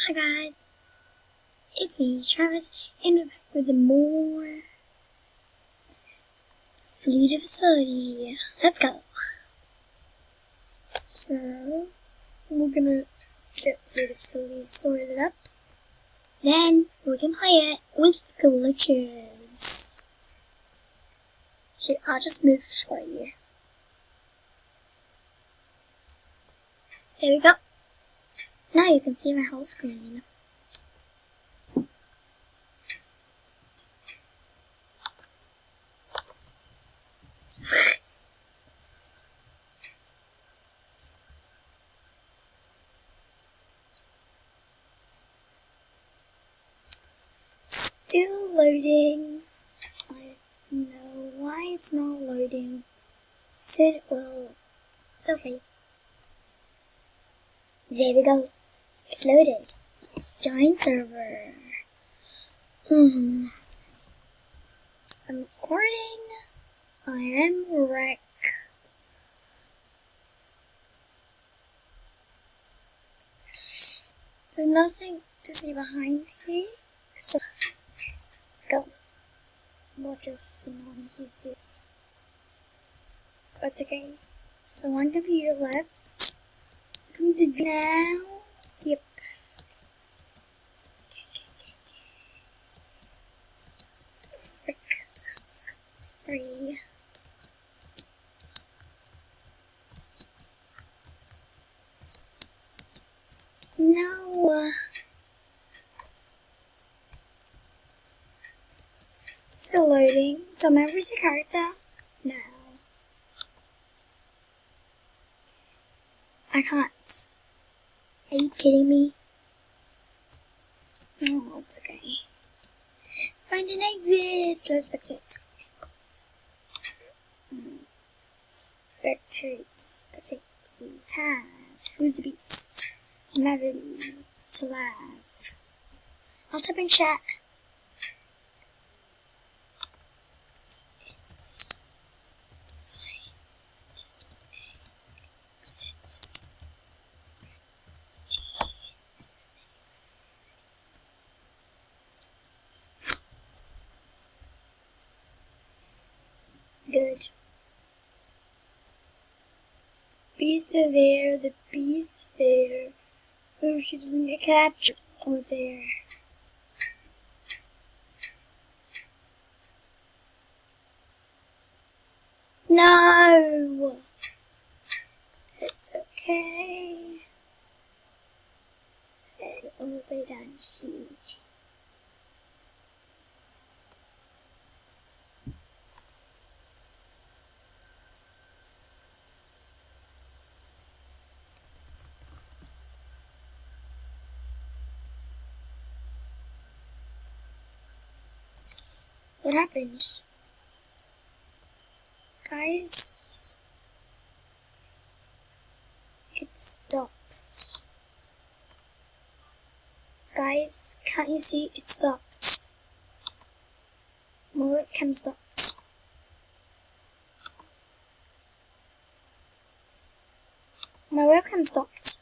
Hi guys, it's me, Travis, and we're back with more Fleet of Facility. Let's go. So, we're gonna get Fleet of Facility sorted up. Then, we can play it with glitches. Here, I'll just move for you. There we go. Now you can see my whole screen. Still loading. I don't know why it's not loading. Soon it will. Just wait. There we go. It's loaded. Let's join server. I'm recording. I am wreck. There's nothing to see behind me. So let's go. What is on this? That's okay. So one computer left. Come to now. Yep. Frick. 3. No. Still loading. So where's the character? No. I can't. Are you kidding me? Oh, it's okay. Find an exit. Let's fix it. Spectate. Tab. Who's the beast? I'm having to laugh. I'll type in chat. It's exit. Good. Beast is there. The beast is there. Oh, she doesn't get captured. Oh, there. No! It's okay. And all the way down here. What happened? Guys, it stopped. Guys, can't you see it stopped? My webcam stopped. My webcam stopped.